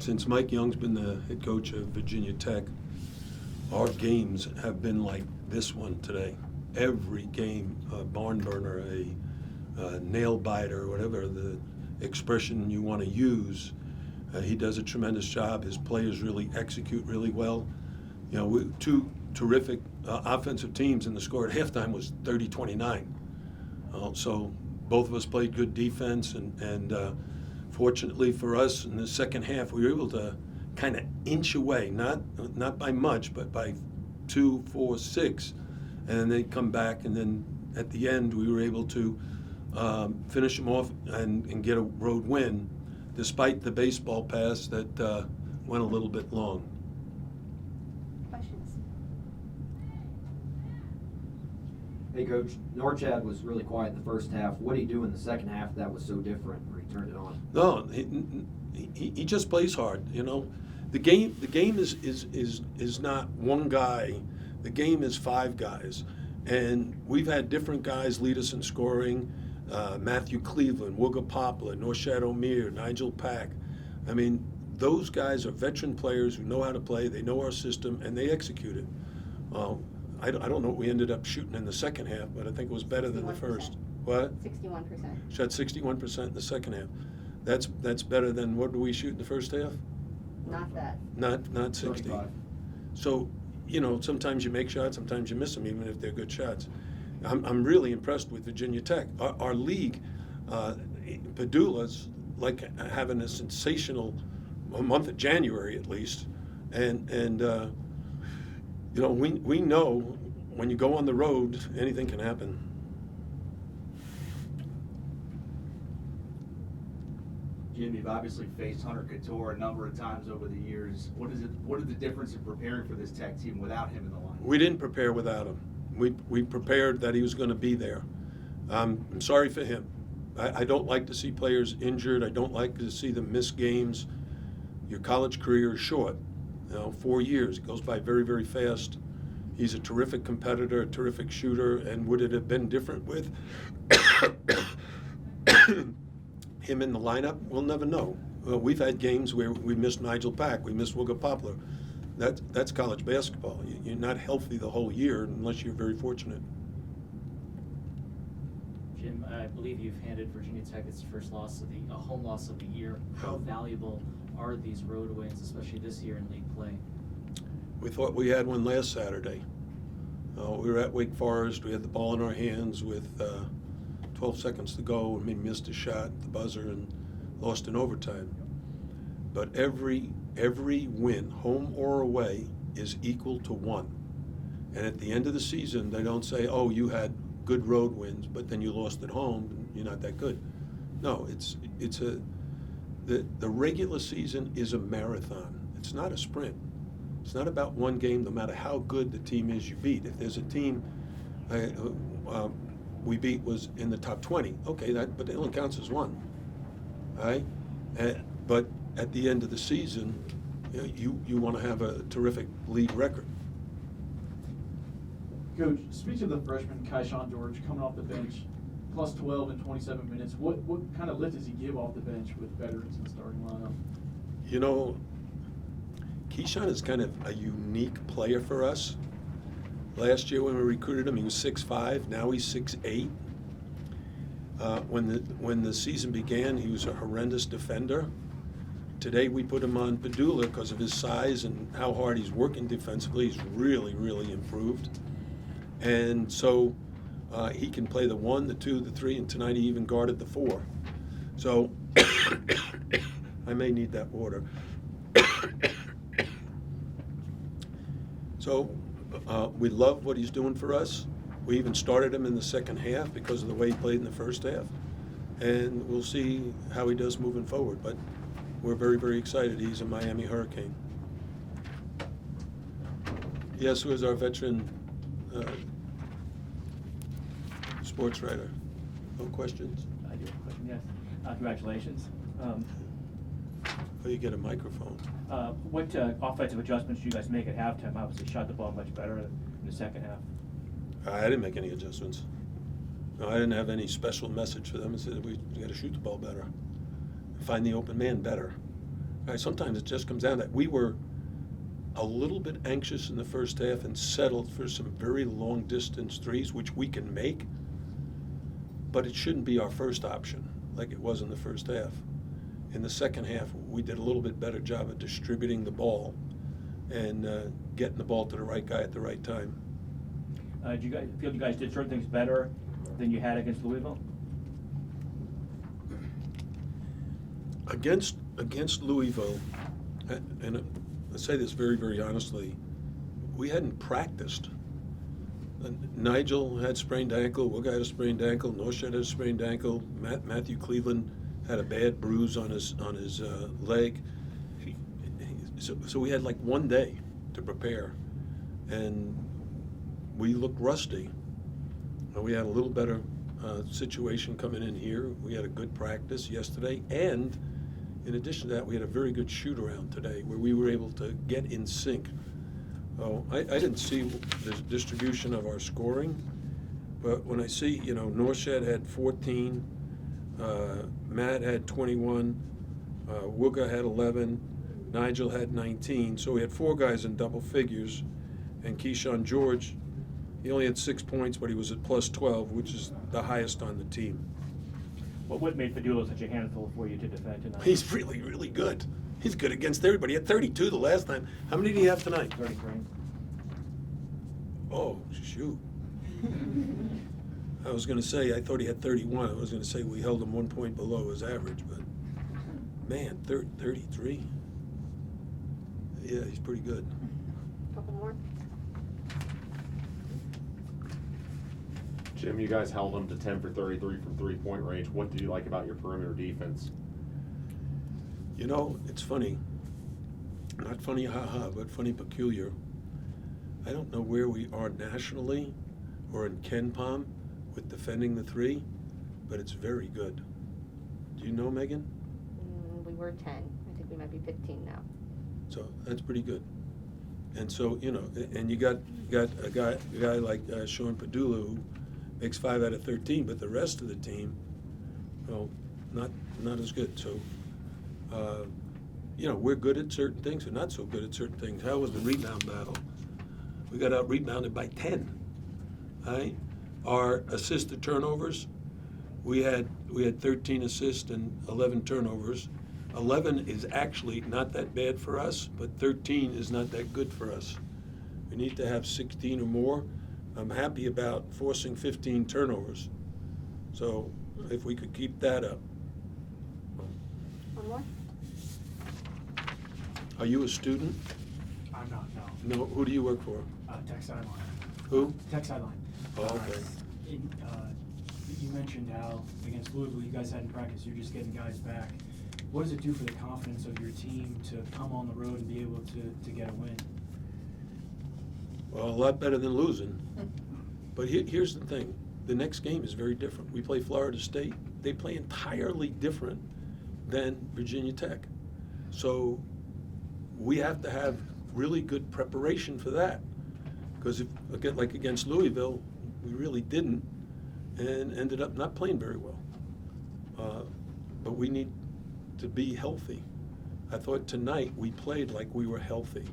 Since Mike Young's been the head coach of Virginia Tech, our games have been like this one today. Every game, a barn burner, a nail biter, whatever the expression you want to use. He does a tremendous job. His players really execute really well. You know, two terrific offensive teams, and the score at halftime was 30-29. So both of us played good defense, and fortunately for us, in the second half, we were able to kind of inch away, not by much, but by 2, 4, 6, and then they come back, and then at the end, we were able to finish them off and get a road win, despite the baseball pass that went a little bit long. Questions? Hey, Coach, Norchad was really quiet in the first half. What did he do in the second half that was so different where he turned it on? No, he just plays hard. You know, the game is not one guy. The game is 5 guys, and we've had different guys lead us in scoring. Matthew Cleveland, Wooga Poplar, Norshad O'Meara, Nigel Pack. I mean, those guys are veteran players who know how to play. They know our system, and they execute it. I don't know what we ended up shooting in the second half, but I think it was better than the first. What? 61%. Shot 61% in the second half. That's better than what did we shoot in the first half? Not that. Not 60. 35. So, you know, sometimes you make shots, sometimes you miss them, even if they're good shots. I'm really impressed with Virginia Tech. Our league, Padula's like having a sensational month of January at least, and you know, we know when you go on the road, anything can happen. Jim, you've obviously faced Hunter Couture a number of times over the years. What is the difference in preparing for this Tech team without him in the line? We didn't prepare without him. We prepared that he was going to be there. I'm sorry for him. I don't like to see players injured. I don't like to see them miss games. Your college career is short. You know, 4 years. It goes by very, very fast. He's a terrific competitor, a terrific shooter, and would it have been different with him in the lineup? We'll never know. We've had games where we missed Nigel Pack, we missed Wooga Poplar. That's college basketball. You're not healthy the whole year unless you're very fortunate. Jim, I believe you've handed Virginia Tech its first loss of a home loss of the year. How valuable are these road wins, especially this year in league play? We thought we had one last Saturday. We were at Wake Forest. We had the ball in our hands with 12 seconds to go, and we missed a shot at the buzzer and lost in overtime. But every win, home or away, is equal to 1. And at the end of the season, they don't say, "Oh, you had good road wins, but then you lost at home, and you're not that good." No, the regular season is a marathon. It's not a sprint. It's not about one game, no matter how good the team is you beat. If there's a team we beat was in the top 20, okay, but it only counts as 1, all right? But at the end of the season, you want to have a terrific league record. Coach, speak to the freshman Keon George coming off the bench, plus 12 in 27 minutes. What kind of lift does he give off the bench with veterans in the starting lineup? You know, Keon is kind of a unique player for us. Last year when we recruited him, he was 6'5". Now he's 6'8". When the season began, he was a horrendous defender. Today we put him on Padula because of his size and how hard he's working defensively. He's really, really improved. And so he can play the 1, the 2, the 3, and tonight he even guarded the 4. So I may need that water. So we love what he's doing for us. We even started him in the second half because of the way he played in the first half. And we'll see how he does moving forward. But we're very, very excited. He's a Miami Hurricane. Yes, who is our veteran sports writer? No questions? I do have a question, yes. Congratulations. Oh, you get a microphone. What offensive adjustments did you guys make at halftime? Obviously shot the ball much better in the second half. I didn't make any adjustments. No, I didn't have any special message for them. I said we got to shoot the ball better, find the open man better. Sometimes it just comes down to that. We were a little bit anxious in the first half and settled for some very long distance threes, which we can make, but it shouldn't be our first option like it was in the first half. In the second half, we did a little bit better job of distributing the ball and getting the ball to the right guy at the right time. Do you guys feel you guys did certain things better than you had against Louisville? Against Louisville, and I say this very, very honestly, we hadn't practiced. Nigel had sprained ankle, Wilga had a sprained ankle, Norshad had a sprained ankle, Matthew Cleveland had a bad bruise on his leg. So we had like one day to prepare, and we looked rusty. We had a little better situation coming in here. We had a good practice yesterday, and in addition to that, we had a very good shoot-around today where we were able to get in sync. Oh, I didn't see the distribution of our scoring, but when I see, Norshad had 14, Matt had 21, Wilga had 11, Nigel had 19, so we had 4 guys in double figures, and Keon George, he only had 6 points, but he was at plus 12, which is the highest on the team. Well, what made Padula such a handful for you to defend tonight? He's really, really good. He's good against everybody. He had 32 the last time. How many did he have tonight? 33. Oh, shoot. I was going to say, I thought he had 31. I was going to say we held him 1 point below his average, but man, 33. Yeah, he's pretty good. Couple more. Jim, you guys held them to 10 for 33 from three-point range. What do you like about your perimeter defense? It's funny. Not funny, haha, but funny, peculiar. I don't know where we are nationally or in KenPom with defending the 3, but it's very good. Do you know, Megan? We were 10. I think we might be 15 now. So that's pretty good. And so, and you got a guy like Sean Padula who makes 5 out of 13, but the rest of the team, not as good. So, we're good at certain things and not so good at certain things. How was the rebound battle? We got out rebounded by 10. Right? Our assist to turnovers, we had 13 assists and 11 turnovers. 11 is actually not that bad for us, but 13 is not that good for us. We need to have 16 or more. I'm happy about forcing 15 turnovers. So if we could keep that up. One more. Are you a student? I'm not, no. No. Who do you work for? Tech sideline. Who? Tech sideline. Oh, okay. You mentioned how against Louisville you guys hadn't practiced, you're just getting guys back. What does it do for the confidence of your team to come on the road and be able to get a win? Well, a lot better than losing. But here's the thing. The next game is very different. We play Florida State. They play entirely different than Virginia Tech. So we have to have really good preparation for that. Because if, like against Louisville, we really didn't and ended up not playing very well. But we need to be healthy. I thought tonight we played like we were healthy.